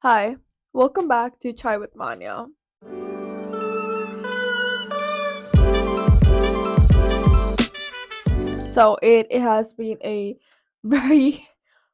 Hi, welcome back to Chai with Maanya. So it has been a very,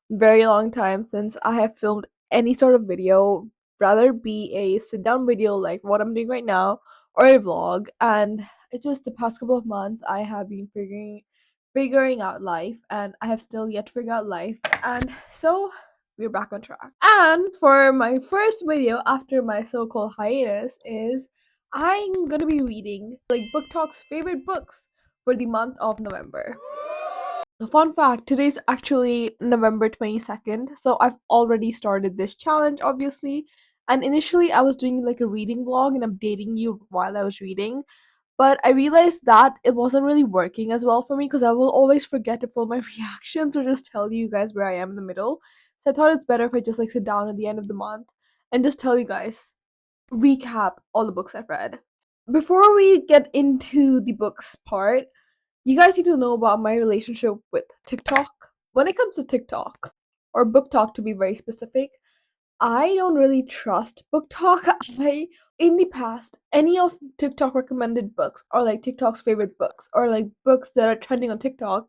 very long time since I have filmed any sort of video, rather be a sit down video like what I'm doing right now, or a vlog. And it's just the past couple of months I have been figuring out life, and I have still yet to figure out life. And so we're back on track. And for my first video after my so-called hiatus is I'm gonna be reading like Book Talk's favorite books for the month of November. So fun fact, today's actually November 22nd, so I've already started this challenge obviously. And initially I was doing like a reading vlog and updating you while I was reading, but I realized that it wasn't really working as well for me because I will always forget to film my reactions or just tell you guys where I am in the middle. So I thought it's better if I just like sit down at the end of the month and just tell you guys, recap all the books I've read. Before we get into the books part, you guys need to know about my relationship with TikTok. When it comes to TikTok, or Book Talk to be very specific, I don't really trust Book Talk. In the past, any of TikTok recommended books, or like TikTok's favorite books, or like books that are trending on TikTok,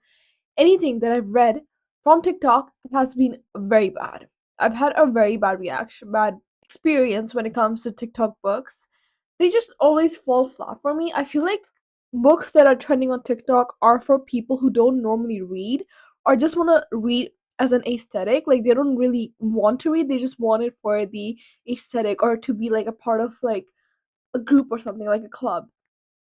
anything that I've read from TikTok has been very bad. I've had a very bad experience when it comes to TikTok books. They just always fall flat for me. I feel like books that are trending on TikTok are for people who don't normally read or just want to read as an aesthetic. Like they don't really want to read, they just want it for the aesthetic or to be like a part of like a group or something like a club.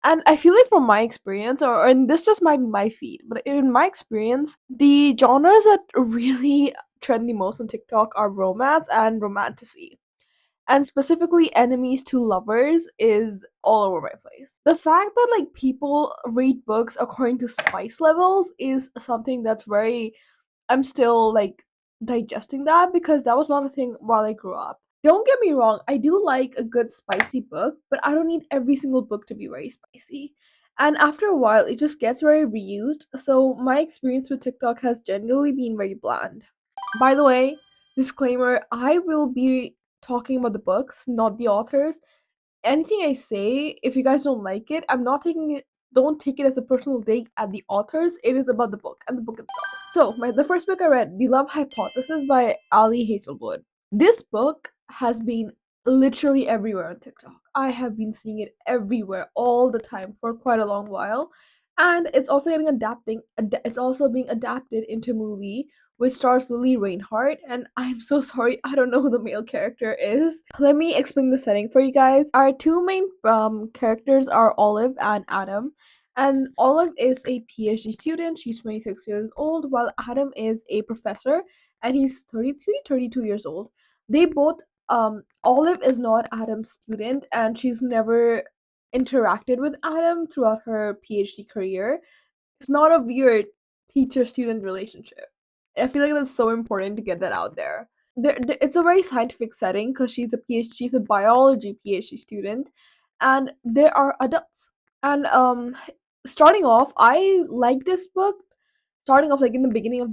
And I feel like from my experience, and this just might be my feed, but in my experience, the genres that really trend the most on TikTok are romance and romantasy. And specifically, enemies to lovers is all over my place. The fact that like people rate books according to spice levels is something that's very, I'm still like digesting that because that was not a thing while I grew up. Don't get me wrong, I do like a good spicy book, but I don't need every single book to be very spicy. And after a while, it just gets very reused, so my experience with TikTok has generally been very bland. By the way, disclaimer, I will be talking about the books, not the authors. Anything I say, if you guys don't like it, I'm not taking it, don't take it as a personal dig at the authors. It is about the book and the book itself. So, the first book I read, The Love Hypothesis by Ali Hazelwood. This book has been literally everywhere on TikTok. I have been seeing it everywhere all the time for quite a long while. And it's also it's also being adapted into a movie which stars Lily Reinhardt, and I'm so sorry, I don't know who the male character is. Let me explain the setting for you guys. Our two main characters are Olive and Adam, and Olive is a PhD student. She's 26 years old, while Adam is a professor, and he's 33, 32 years old. They both, Olive is not Adam's student, and she's never interacted with Adam throughout her PhD career. It's not a weird teacher-student relationship. I feel like that's so important to get that out there. It's a very scientific setting because she's a biology PhD student, and there are adults. And starting off, I like this book. Starting off, like in the beginning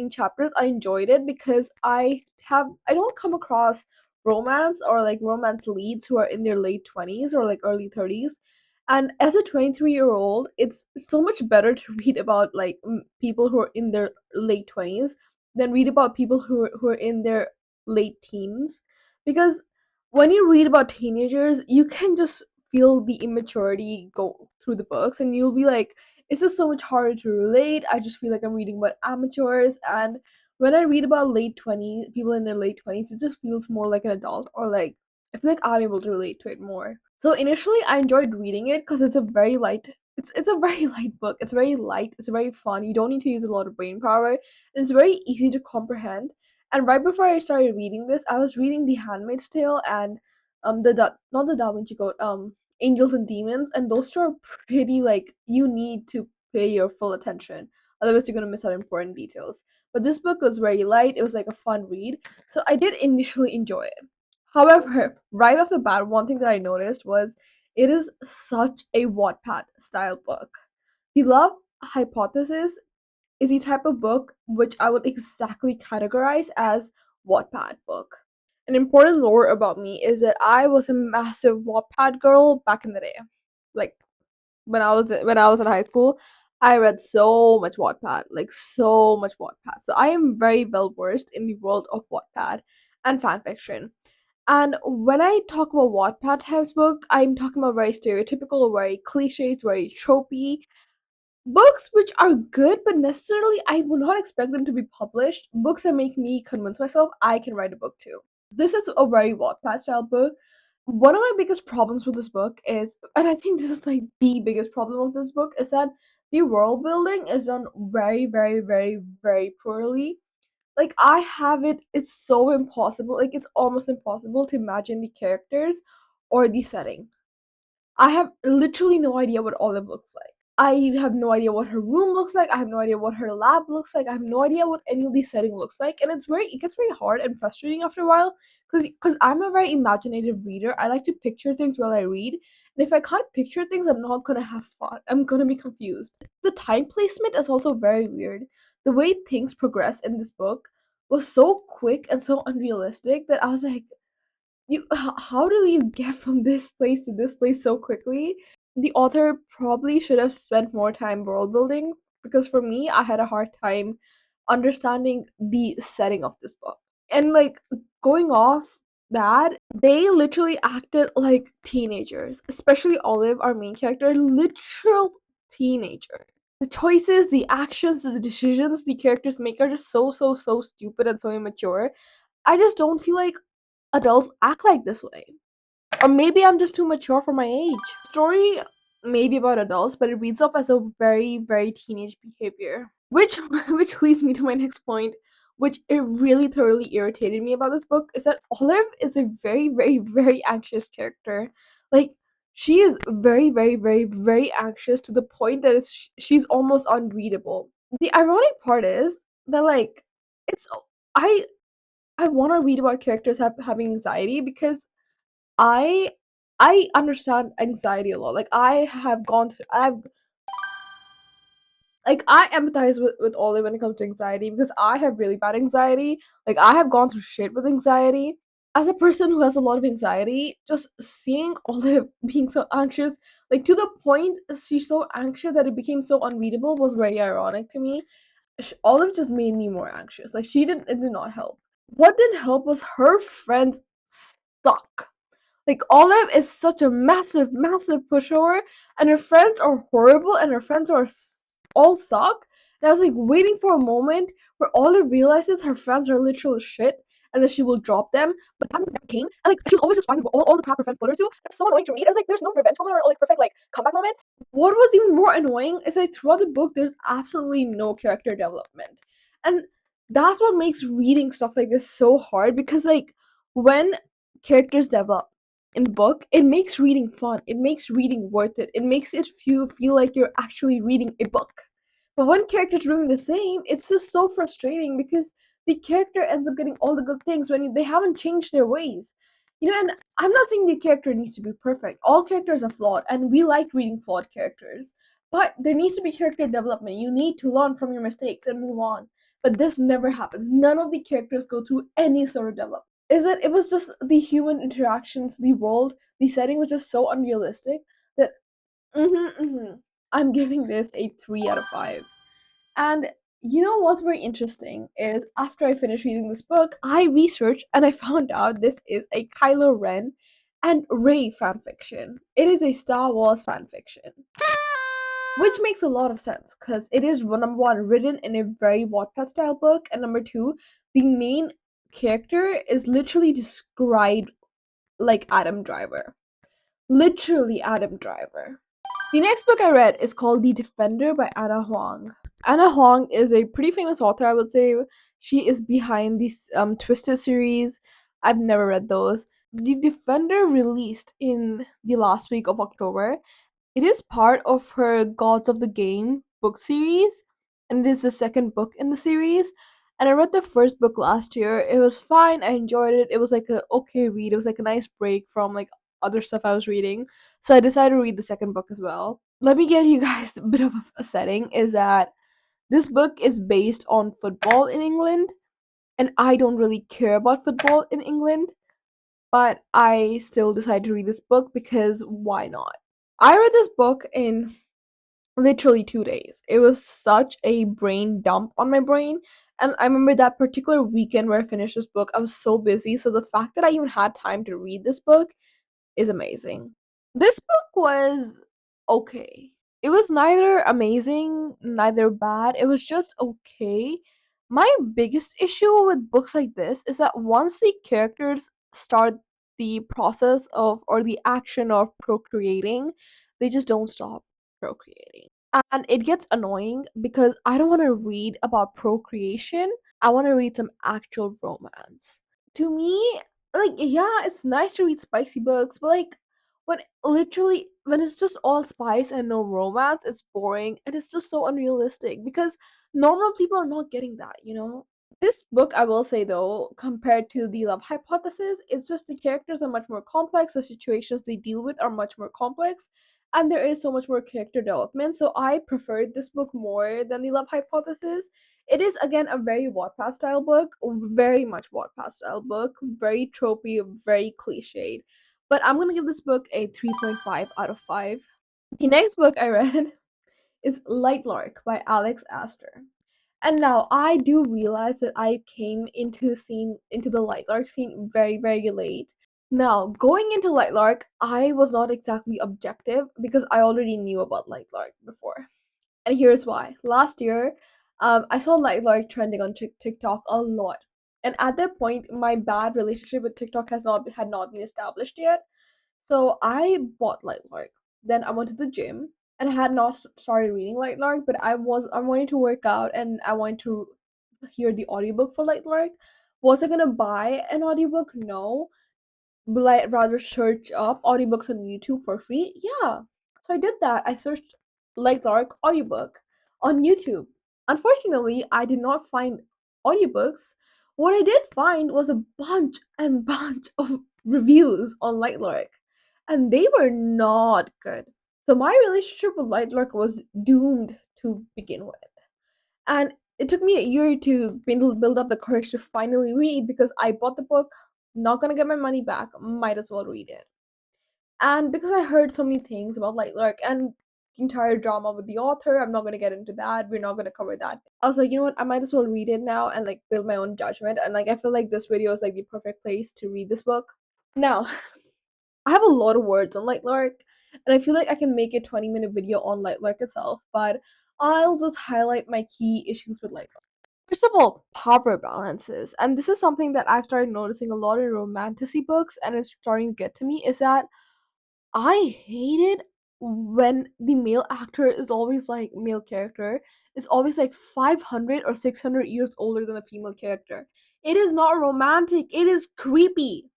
chapters, I enjoyed it because I don't come across romance or like romance leads who are in their late 20s or like early 30s. And as a 23-year-old, it's so much better to read about like people who are in their late 20s than read about people who are in their late teens, because when you read about teenagers, you can just feel the immaturity go through the books, and you'll be like, it's just so much harder to relate. I just feel like I'm reading about amateurs. And when I read about late 20s, people in their late 20s, it just feels more like an adult, or like I feel like I'm able to relate to it more. So initially I enjoyed reading it because it's a very light book. It's very light, it's very fun. You don't need to use a lot of brain power, and it's very easy to comprehend. And right before I started reading this, I was reading The Handmaid's Tale and not the Da Vinci Code, Angels and Demons, and those two are pretty like you need to pay your full attention. Otherwise you're gonna miss out important details. But this book was very light, it was like a fun read. So I did initially enjoy it. However, right off the bat, one thing that I noticed was it is such a Wattpad style book. The Love Hypothesis is the type of book which I would exactly categorize as Wattpad book. An important lore about me is that I was a massive Wattpad girl back in the day. Like when I was in high school, I read so much Wattpad, like so much Wattpad. So I am very well versed in the world of Wattpad and fanfiction. And when I talk about Wattpad types book, I'm talking about very stereotypical, very cliches, very tropey books which are good, but necessarily I would not expect them to be published. Books that make me convince myself I can write a book too. This is a very Wattpad style book. One of my biggest problems with this book is, and I think this is like the biggest problem of this book, is that the world building is done very, very, very, very poorly. Like I have it, it's so impossible. Like it's almost impossible to imagine the characters or the setting. I have literally no idea what Olive looks like. I have no idea what her room looks like. I have no idea what her lab looks like. I have no idea what any of these setting looks like, and it gets very hard and frustrating after a while because I'm a very imaginative reader. I like to picture things while I read, and if I can't picture things, I'm not gonna have fun. I'm gonna be confused. The time placement is also very weird. The way things progress in this book was so quick and so unrealistic that I was like, how do you get from this place to this place so quickly? The author probably should have spent more time world building, because for me I had a hard time understanding the setting of this book. And like, going off that, they literally acted like teenagers, especially Olive, our main character, literal teenager. The choices, the actions, the decisions the characters make are just so stupid and so immature. I just don't feel like adults act like this way. Or maybe I'm just too mature for my age. Story maybe about adults, but it reads off as a very, very teenage behavior. Which which leads me to my next point, which it really thoroughly irritated me about this book, is that Olive is a very, very, very anxious character. Like, she is very, very, very, very anxious to the point that she's almost unreadable. The ironic part is that like, it's I I want to read about characters having anxiety, because I I understand anxiety a lot. Like I have gone through, I empathize with Ollie when it comes to anxiety, because I have really bad anxiety. Like I have gone through shit with anxiety. As a person who has a lot of anxiety, just seeing Olive being so anxious, like to the point she's so anxious that it became so unreadable, was very ironic to me. Olive just made me more anxious. Like it did not help. What didn't help was her friends suck. Like Olive is such a massive, massive pushover, and her friends are horrible, and her friends are all suck. And I was like waiting for a moment where Olive realizes her friends are literal shit, and that she will drop them. But that never came. And like she was always just finding all the crap her friends put her to. It's so annoying to read. It's like there's no revenge moment or like perfect like comeback moment. What was even more annoying is that throughout the book there's absolutely no character development, and that's what makes reading stuff like this so hard, because like when characters develop in the book, it makes reading fun. It makes reading worth it. It makes it feel like you're actually reading a book. But when characters remain the same, it's just so frustrating, because the character ends up getting all the good things when they haven't changed their ways. And I'm not saying the character needs to be perfect. All characters are flawed, and we like reading flawed characters. But there needs to be character development. You need to learn from your mistakes and move on. But this never happens. None of the characters go through any sort of development. Is that it was just the human interactions, the world, the setting was just so unrealistic that I'm giving this a 3 out of 5. And you know what's very interesting is, after I finished reading this book, I researched and I found out this is a Kylo Ren and Rey fanfiction. It is a Star Wars fanfiction. Which makes a lot of sense, because it is, number one, written in a very Wattpad style book, and number two, the main character is literally described like Adam Driver. Literally Adam Driver. The next book I read is called The Defender by Anna Huang. Anna Huang is a pretty famous author, I would say. She is behind these Twisted series. I've never read those. The Defender released in the last week of October. It is part of her Gods of the Game book series, and it is the second book in the series. And I read the first book last year. It was fine. I enjoyed it. It was like a okay read. It was like a nice break from like other stuff I was reading. So I decided to read the second book as well. Let me get you guys a bit of a setting, is that this book is based on football in England, and I don't really care about football in England, but I still decided to read this book because why not? I read this book in literally 2 days. It was such a brain dump on my brain. And I remember that particular weekend where I finished this book, I was so busy. So the fact that I even had time to read this book is amazing. This book was okay. It was neither amazing, neither bad. It was just okay. My biggest issue with books like this is that once the characters start the process of or the action of procreating, they just don't stop procreating. And it gets annoying because I don't want to read about procreation. I want to read some actual romance. To me, like, yeah, it's nice to read spicy books, but like when it's just all spice and no romance, it's boring and it's just so unrealistic because normal people are not getting that. This book, I will say though, compared to the Love Hypothesis, it's just the characters are much more complex, the situations they deal with are much more complex, and there is so much more character development. So I preferred this book more than the Love Hypothesis. It is again a very Wattpad style book, very much Wattpad style book, very tropey, very cliched. But I'm gonna give this book a 3.5 out of 5. The next book I read is Lightlark by Alex Astor. And now I do realize that I came into the Lightlark scene very, very late. Now, going into Lightlark, I was not exactly objective because I already knew about Lightlark before. And here's why. Last year, I saw Lightlark trending on TikTok a lot. And at that point, my bad relationship with TikTok had not been established yet. So I bought Lightlark. Then I went to the gym and I had not started reading Lightlark, but I wanted to work out and I wanted to hear the audiobook for Lightlark. Was I gonna buy an audiobook? No. Will I rather search up audiobooks on YouTube for free? Yeah. So I did that. I searched Lightlark audiobook on YouTube. Unfortunately, I did not find audiobooks. What I did find was a bunch and bunch of reviews on Lightlark, and they were not good. So my relationship with Lightlark was doomed to begin with. And it took me a year to build up the courage to finally read because I bought the book, not gonna get my money back, might as well read it. And because I heard so many things about Lightlark and entire drama with the author, I'm not gonna get into that. We're not gonna cover that. I was like, you know what? I might as well read it now and like build my own judgment. And like, I feel like this video is like the perfect place to read this book. Now, I have a lot of words on Lightlark, and I feel like I can make a 20-minute video on Lightlark itself, but I'll just highlight my key issues with Lightlark. First of all, power balances. And this is something that I've started noticing a lot in romantasy books and it's starting to get to me is that I hate it when the male actor is always like male character is always like 500 or 600 years older than the female character. It is not romantic. It is creepy.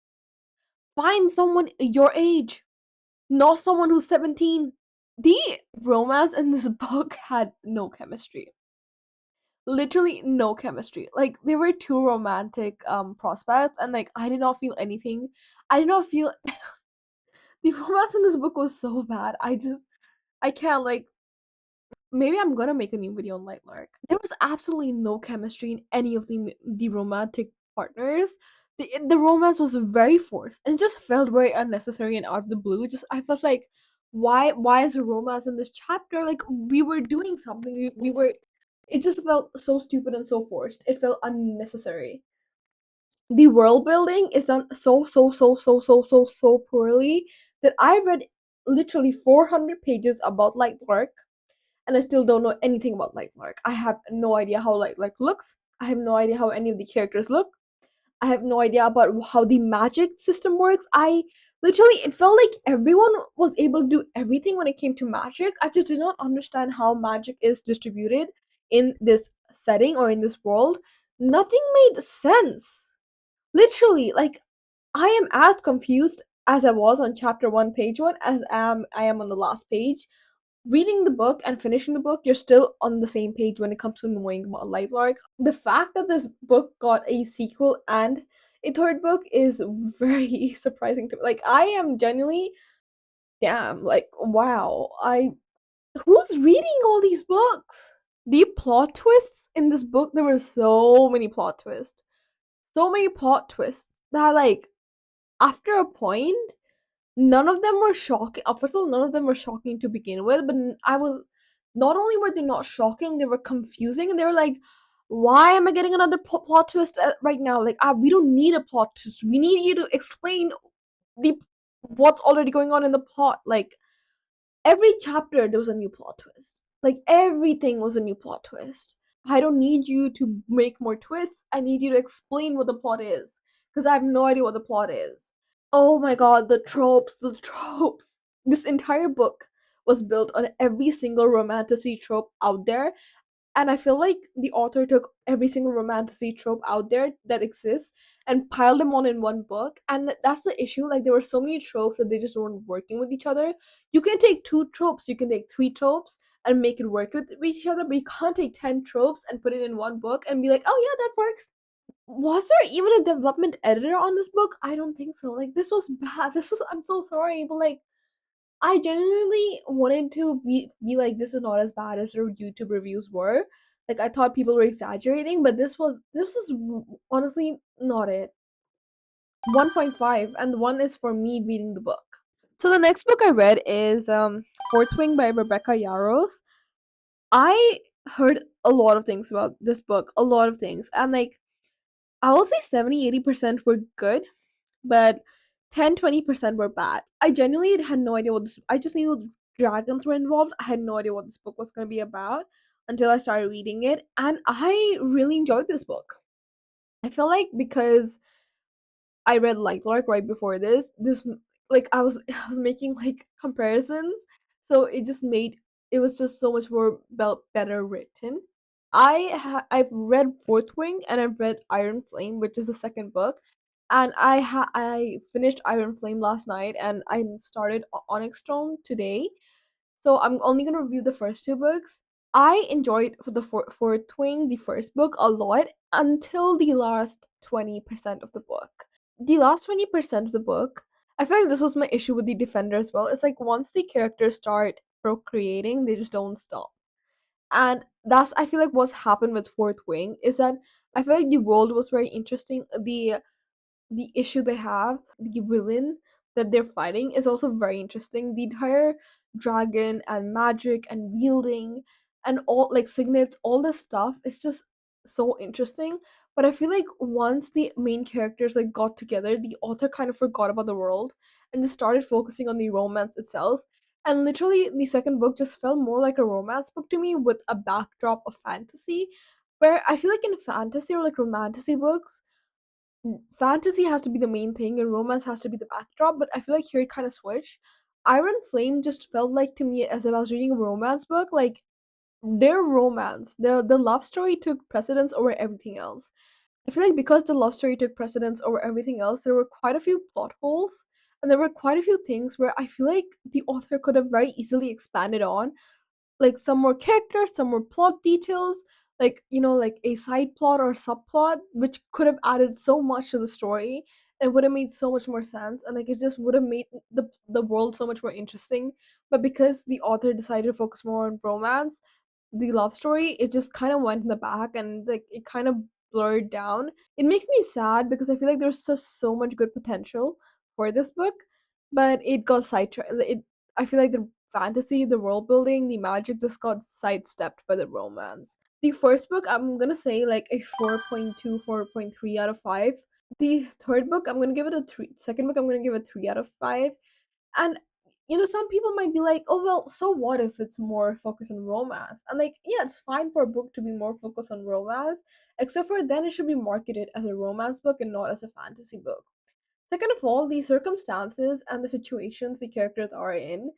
Find someone your age, not someone who's 17. The romance in this book had no chemistry. Literally no chemistry. Like there were two romantic prospects and like I did not feel anything. I did not feel the romance in this book was so bad. I can't like maybe I'm gonna make a new video on Lightlark. There was absolutely no chemistry in any of the romantic partners. The romance was very forced and it just felt very unnecessary and out of the blue. Just I was like, why is there romance in this chapter? Like we were doing something. We were it just felt so stupid and so forced. It felt unnecessary. The world building is done so poorly that I read literally 400 pages about Lightlark and I still don't know anything about Lightlark. I have no idea how Lightlark looks. I have no idea how any of the characters look. I have no idea about how the magic system works. I literally it felt like everyone was able to do everything when it came to magic. I just did not understand how magic is distributed in this setting or in this world. Nothing made sense. Literally, like I am as confused as I was on chapter 1 page 1 as I am on the last page. Reading the book and finishing the book, you're still on the same page when it comes to knowing about Lightlark. The fact that this book got a sequel and a third book is very surprising to me. Like I am genuinely damn, like wow. I who's reading all these books? The plot twists in this book, there were so many plot twists. so many plot twists that, like, after a point, none of them were shocking. First of all, none of them were shocking to begin with, but I was not only were they not shocking, they were confusing, and they were like, "Why am I getting another plot twist right now? Like, we don't need a plot twist. We need you to explain the what's already going on in the plot." Like, every chapter there was a new plot twist. Like, everything was a new plot twist. I don't need you to make more twists. I need you to explain what the plot is, because I have no idea what the plot is. Oh my god, the tropes, the tropes. This entire book was built on every single romantasy trope out there, and I feel like the author took every single romantasy trope out there that exists and piled them on in one book. And that's the issue. Like, there were so many tropes that they just weren't working with each other. You can take two tropes, you can take three tropes and make it work with each other, but you can't take 10 tropes and put it in one book and be like, oh yeah, that works. Was there even a development editor on this book? I don't think so. Like, this was bad. This was, I'm so sorry, but like, I genuinely wanted to be like, this is not as bad as their YouTube reviews were. Like, I thought people were exaggerating, but this was honestly not it. 1.5, and one is for me reading the book. So the next book I read is Fourth Wing by Rebecca Yarros. I heard a lot of things about this book, a lot of things. And like, I will say 70-80% were good, but 10-20% were bad. I genuinely had no idea what this. I just knew dragons were involved. I had no idea what this book was going to be about until I started reading it, and I really enjoyed this book. I feel like because I read Lightlark right before this like I was making like comparisons, so it was just so much more better written. I've read Fourth Wing and I've read Iron Flame, which is the second book, and I finished Iron Flame last night and I started Onyx Storm today. So I'm only gonna review the first two books. I enjoyed for the Fourth Wing, the first book, a lot until the last 20% of the book. The last 20% of the book, I feel like this was my issue with the Defender as well. It's like once the characters start procreating, they just don't stop. And that's, I feel like, what's happened with Fourth Wing is that I feel like the world was very interesting. The issue they have, the villain that they're fighting, is also very interesting. The entire dragon and magic and wielding and all, like, signets, all this stuff is just so interesting. But I feel like once the main characters like got together, the author kind of forgot about the world and just started focusing on the romance itself. And literally, the second book just felt more like a romance book to me with a backdrop of fantasy. Where I feel like in fantasy or like romantasy books, fantasy has to be the main thing and romance has to be the backdrop, but I feel like here it kind of switched. Iron Flame just felt like to me as if I was reading a romance book. Like, their romance, the love story took precedence over everything else. I feel like because the love story took precedence over everything else, there were quite a few plot holes and there were quite a few things where I feel like the author could have very easily expanded on, like some more characters, some more plot details, like, like a side plot or subplot, which could have added so much to the story and would have made so much more sense, and like it just would have made the world so much more interesting. But because the author decided to focus more on romance, the love story, it just kind of went in the back and like it kind of blurred down. It makes me sad because I feel like there's just so much good potential for this book, but it got sidetracked. I feel like the fantasy, the world building, the magic just got sidestepped by the romance. The first book, I'm gonna say like a 4.2, 4.3 out of 5. The third book, I'm gonna give it a 3. Second book, I'm gonna give it 3 out of 5. And some people might be like, oh, well, so what if it's more focused on romance? And like, yeah, it's fine for a book to be more focused on romance, except for then it should be marketed as a romance book and not as a fantasy book. Second of all, the circumstances and the situations the characters are in,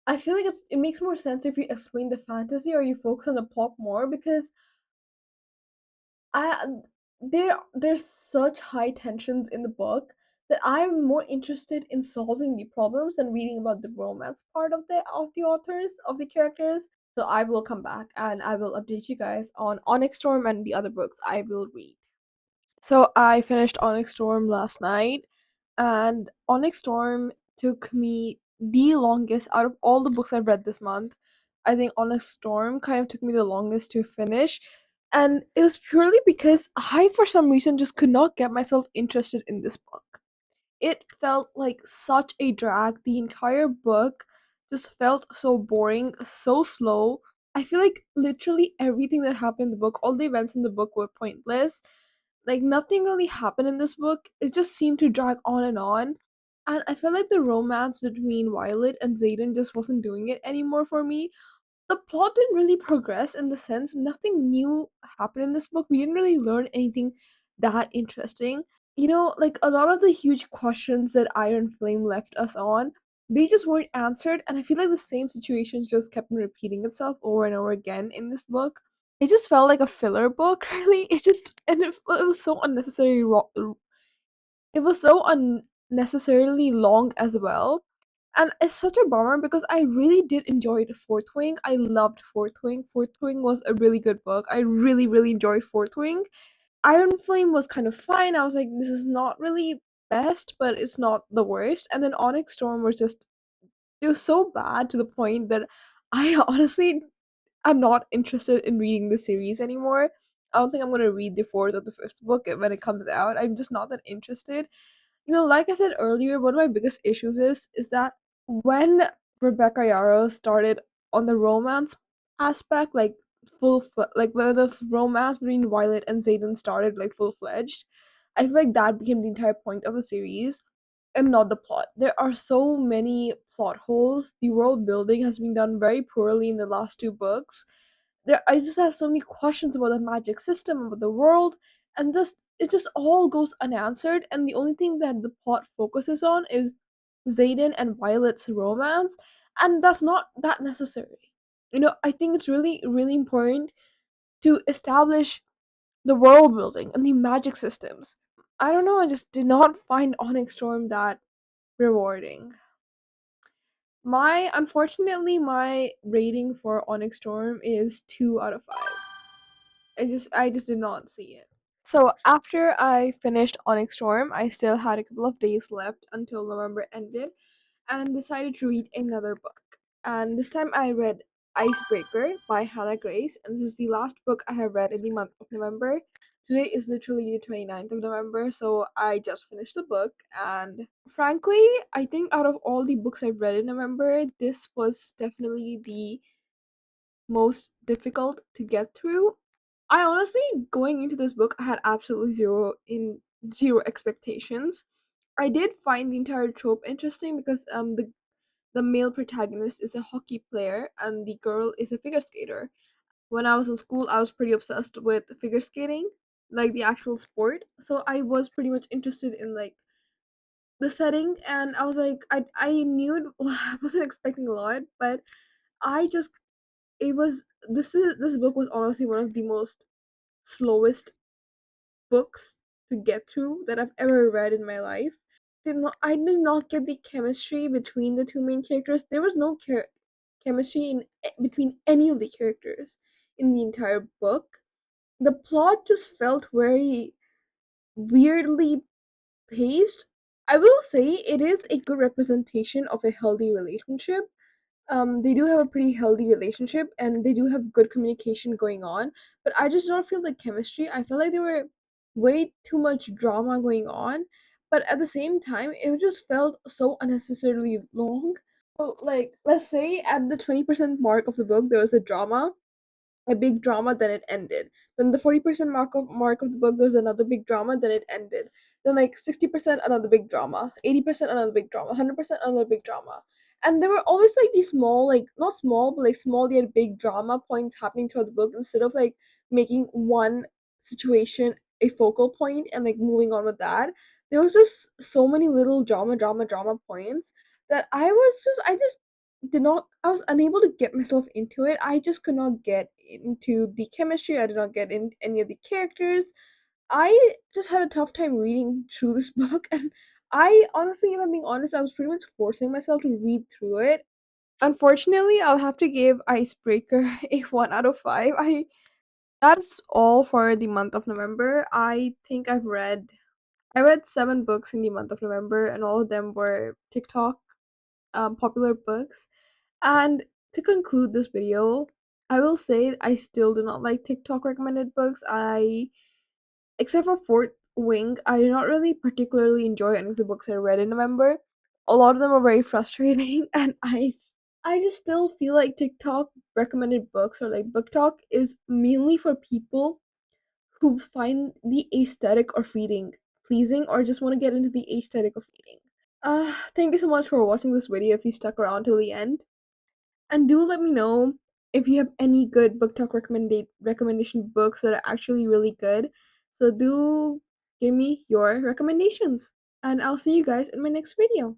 I feel like it makes more sense if you explain the fantasy or you focus on the plot more, because I there's such high tensions in the book that I'm more interested in solving the problems than reading about the romance part of the authors of the characters. So I will come back and I will update you guys on Onyx Storm and the other books I will read. So I finished Onyx Storm last night, and Onyx Storm took me the longest out of all the books I've read this month. I think Onyx Storm kind of took me the longest to finish, And it was purely because I, for some reason, just could not get myself interested in this book. It felt like such a drag. The entire book just felt so boring, so slow. I feel like literally everything that happened in the book, all the events in the book were pointless. Like nothing really happened in this book. It just seemed to drag on and on. And I felt like the romance between Violet and Zayden just wasn't doing it anymore for me. The plot didn't really progress in the sense nothing new happened in this book. We didn't really learn anything that interesting. Like a lot of the huge questions that Iron Flame left us on, they just weren't answered, and I feel like the same situations just kept on repeating itself over and over again in this book. It just felt like a filler book, really. It was so unnecessary. It was so unnecessarily long as well. And it's such a bummer because I really did enjoy the Fourth Wing. I loved Fourth Wing. Fourth Wing was a really good book. I really, really enjoyed Fourth Wing. Iron Flame was kind of fine. I was like, this is not really best, but it's not the worst. And then Onyx Storm was just, it was so bad to the point that I honestly, I'm not interested in reading the series anymore. I don't think I'm gonna read the fourth or the fifth book when it comes out. I'm just not that interested. Like I said earlier, one of my biggest issues is that when Rebecca Yarrow started on the romance aspect, like like when the romance between Violet and Zayden started like full fledged, I feel like that became the entire point of the series and not the plot. There are so many plot holes. The world building has been done very poorly in the last two books. I just have so many questions about the magic system, about the world, and just it just all goes unanswered. And the only thing that the plot focuses on is Zayden and Violet's romance, and that's not that necessary. I think it's really, really important to establish the world building and the magic systems. I don't know. I just did not find Onyx Storm that rewarding. My rating for Onyx Storm is 2 out of 5. I just did not see it. So after I finished Onyx Storm, I still had a couple of days left until November ended, and decided to read another book. And this time I read Icebreaker by Hannah Grace, and this is the last book I have read in the month of November. Today is literally the 29th of November, so I just finished the book. And frankly, I think out of all the books I've read in November, this was definitely the most difficult to get through. I honestly, going into this book, I had absolutely zero expectations. I did find the entire trope interesting because the male protagonist is a hockey player and the girl is a figure skater. When I was in school, I was pretty obsessed with figure skating, like the actual sport. So I was pretty much interested in like the setting, and I was like, I knew it, I wasn't expecting a lot, but I just it was this book was honestly one of the most slowest books to get through that I've ever read in my life. I did not get the chemistry between the two main characters. There was no chemistry between any of the characters in the entire book. The plot just felt very weirdly paced. I will say it is a good representation of a healthy relationship. They do have a pretty healthy relationship and they do have good communication going on, but I just don't feel the chemistry. I feel like there were way too much drama going on, but at the same time it just felt so unnecessarily long. So like, let's say at the 20% mark of the book there was a drama, a big drama, then it ended. Then the 40% mark of the book, there's another big drama, then it ended. Then like 60% another big drama, 80% another big drama, 100% another big drama. And there were always like these small, like not small, but like small yet big drama points happening throughout the book instead of like making one situation a focal point and like moving on with that. There was just so many little drama points that I just did not I was unable to get myself into it. I just could not get into the chemistry. I did not get in any of the characters. I just had a tough time reading through this book, and I honestly, if I'm being honest, I was pretty much forcing myself to read through it. Unfortunately, I'll have to give Icebreaker a 1 out of 5. I That's all for the month of November. I read 7 books in the month of November, and all of them were TikTok popular books. And to conclude this video, I will say I still do not like TikTok recommended books. Except for Fort Wing, I do not really particularly enjoy any of the books I read in November. A lot of them are very frustrating, and I just still feel like TikTok recommended books or like book talk is mainly for people who find the aesthetic of reading pleasing or just want to get into the aesthetic of reading. Thank you so much for watching this video if you stuck around till the end. And do let me know if you have any good book talk recommendation books that are actually really good. So do give me your recommendations. And I'll see you guys in my next video.